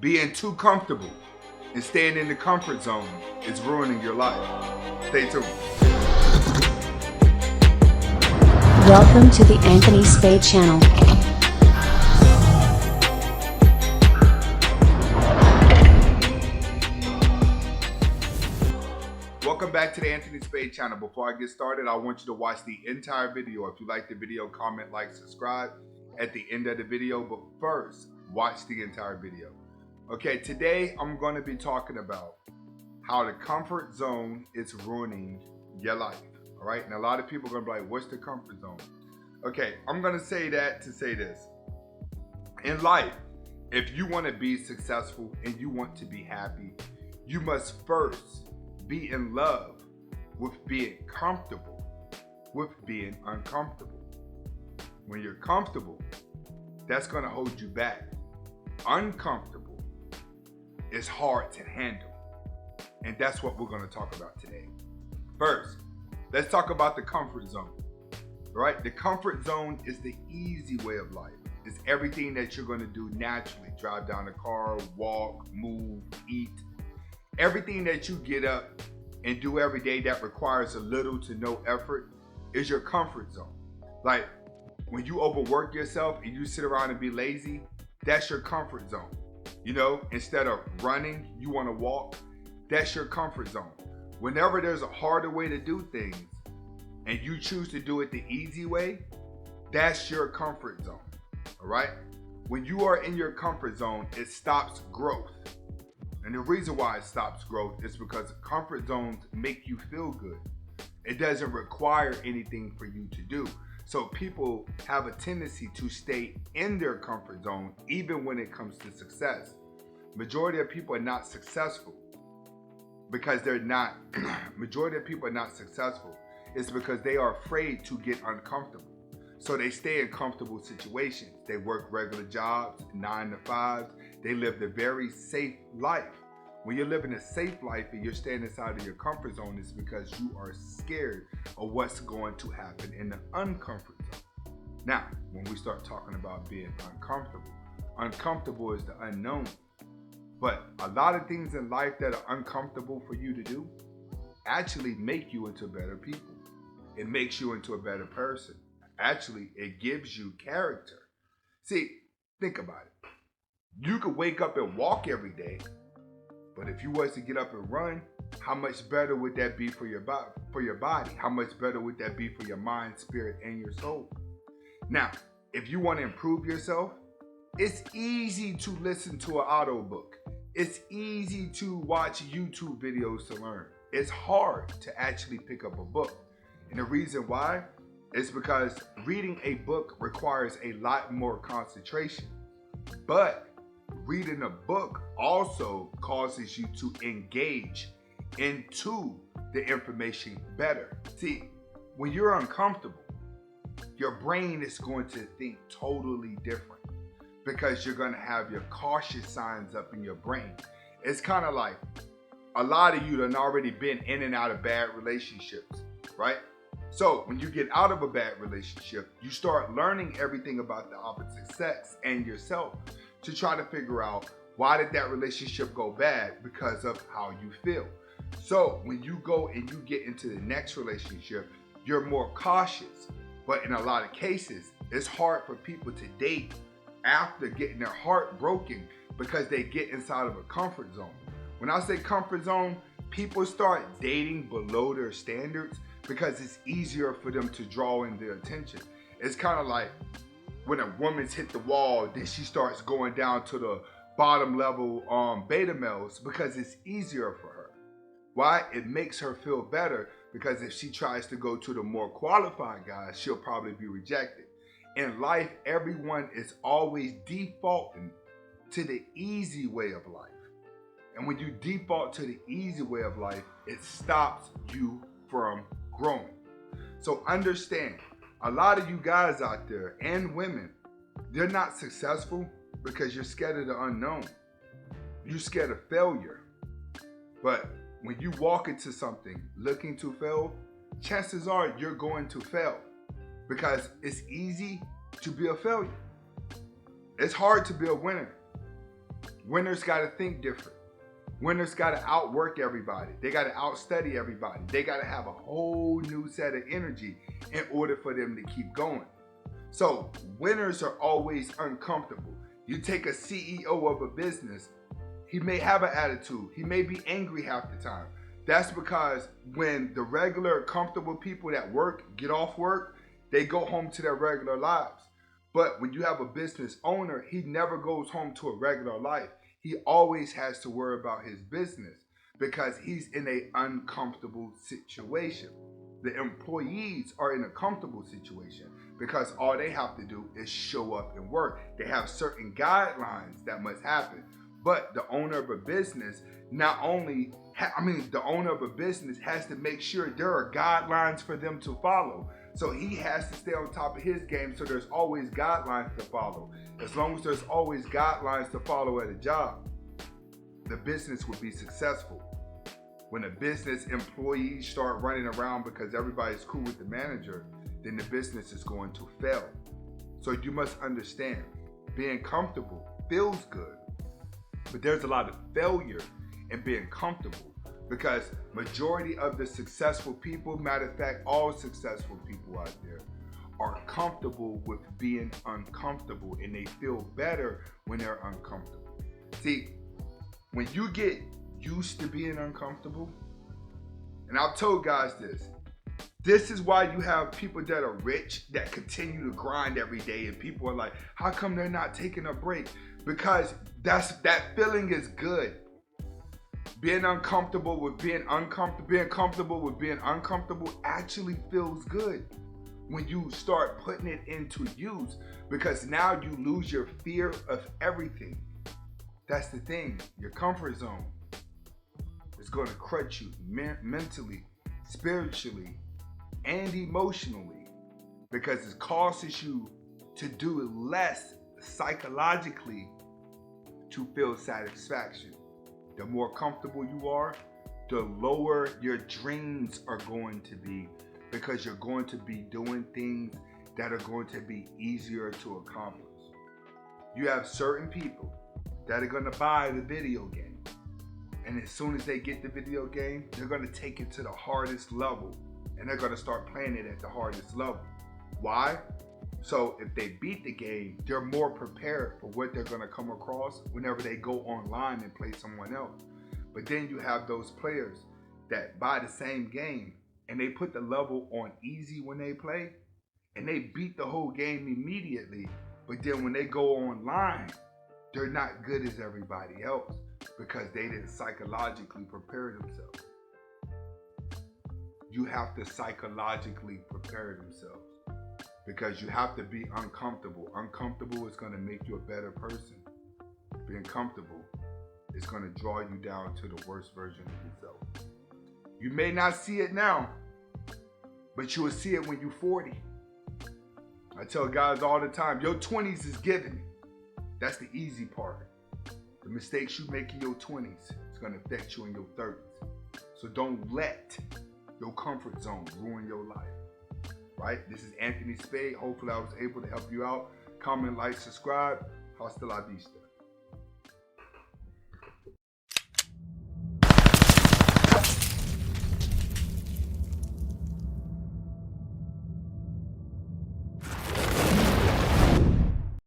Being too comfortable and staying in the comfort zone is ruining your life. Stay tuned. Welcome to the Anthony Spade channel. Welcome back to the Anthony Spade channel. Before I get started, I want you to watch the entire video. If you like the video, comment, like, subscribe at the end of the video. But first, watch the entire video. Okay, today I'm going to be talking about how the comfort zone is ruining your life. All right, and a lot of people are going to be like, what's the comfort zone? Okay, I'm going to say that to say this. In life, if you want to be successful and you want to be happy, you must first be in love with being comfortable with being uncomfortable. When you're comfortable, that's going to hold you back. Uncomfortable is hard to handle. And that's what we're going to talk about today. First, let's talk about the comfort zone. Right? The comfort zone is the easy way of life. It's everything that you're going to do naturally. Drive down the car, walk, move, eat. Everything that you get up and do every day that requires a little to no effort is your comfort zone. Like when you overwork yourself and you sit around and be lazy, that's your comfort zone. You know, instead of running, you want to walk. That's your comfort zone. Whenever there's a harder way to do things and you choose to do it the easy way, that's your comfort zone. All right? When you are in your comfort zone, it stops growth. And the reason why it stops growth is because comfort zones make you feel good. It doesn't require anything for you to do. So people have a tendency to stay in their comfort zone even when it comes to success. Majority of people are not successful because they're not, majority of people are not successful. It's because they are afraid to get uncomfortable. So they stay in comfortable situations. They work regular jobs, 9 to 5s. They live the very safe life. When you're living a safe life and you're staying inside of your comfort zone, it's because you are scared of what's going to happen in the uncomfort zone. Now, when we start talking about being uncomfortable, uncomfortable is the unknown. But a lot of things in life that are uncomfortable for you to do actually make you into better people. It makes you into a better person. Actually, it gives you character. See, think about it. You could wake up and walk every day, but if you was to get up and run, how much better would that be for your body? How much better would that be for your mind, spirit, and your soul? Now, if you want to improve yourself, it's easy to listen to an audio book. It's easy to watch YouTube videos to learn. It's hard to actually pick up a book. And the reason why is because reading a book requires a lot more concentration. But reading a book also causes you to engage into the information better. See, when you're uncomfortable, your brain is going to think totally different because you're going to have your cautious signs up in your brain. It's kind of like a lot of you have already been in and out of bad relationships, right? So when you get out of a bad relationship, you start learning everything about the opposite sex and yourself to try to figure out why did that relationship go bad because of how you feel. So when you go and you get into the next relationship, you're more cautious. But in a lot of cases, it's hard for people to date after getting their heart broken because they get inside of a comfort zone. When I say comfort zone, people start dating below their standards because it's easier for them to draw in their attention. It's kind of like when a woman's hit the wall, then she starts going down to the bottom level beta males because it's easier for her. Why? It makes her feel better because if she tries to go to the more qualified guys, she'll probably be rejected. In life, everyone is always defaulting to the easy way of life. And when you default to the easy way of life, it stops you from growing. So understand, a lot of you guys out there and women, they're not successful because you're scared of the unknown. You're scared of failure. But when you walk into something looking to fail, chances are you're going to fail because it's easy to be a failure. It's hard to be a winner. Winners got to think different. Winners got to outwork everybody. They got to outstudy everybody. They got to have a whole new set of energy in order for them to keep going. So winners are always uncomfortable. You take a CEO of a business, he may have an attitude. He may be angry half the time. That's because when the regular comfortable people that work get off work, they go home to their regular lives. But when you have a business owner, he never goes home to a regular life. He always has to worry about his business because he's in an uncomfortable situation. The employees are in a comfortable situation because all they have to do is show up and work. They have certain guidelines that must happen. But the owner of a business the owner of a business has to make sure there are guidelines for them to follow. So he has to stay on top of his game, so there's always guidelines to follow. As long as there's always guidelines to follow at a job, the business will be successful. When a business employees start running around because everybody's cool with the manager, then the business is going to fail. So you must understand, being comfortable feels good, but there's a lot of failure in being comfortable because majority of the successful people, matter of fact, all successful people out there are comfortable with being uncomfortable, and they feel better when they're uncomfortable. See, when you get used to being uncomfortable, and I've told guys this is why you have people that are rich that continue to grind every day, and people are like, how come they're not taking a break? Because that feeling is good. Being uncomfortable with being uncomfortable, being comfortable with being uncomfortable actually feels good when you start putting it into use, because now you lose your fear of everything. That's the thing. Your comfort zone is going to crutch you mentally, spiritually, and emotionally, because it causes you to do less psychologically to feel satisfaction. The more comfortable you are, the lower your dreams are going to be, because you're going to be doing things that are going to be easier to accomplish. You have certain people that are going to buy the video game, and as soon as they get the video game, they're going to take it to the hardest level, and they're going to start playing it at the hardest level. Why? So if they beat the game, they're more prepared for what they're going to come across whenever they go online and play someone else. But then you have those players that buy the same game and they put the level on easy when they play, and they beat the whole game immediately. But then when they go online, they're not good as everybody else because they didn't psychologically prepare themselves. You have to psychologically prepare themselves, because you have to be uncomfortable. Uncomfortable is going to make you a better person. Being comfortable is going to draw you down to the worst version of yourself. You may not see it now, but you will see it when you're 40. I tell guys all the time, your 20s is given. That's the easy part. The mistakes you make in your 20s is going to affect you in your 30s. So don't let your comfort zone ruin your life. Right? This is Anthony Spade. Hopefully I was able to help you out. Comment, like, subscribe. Hasta la vista.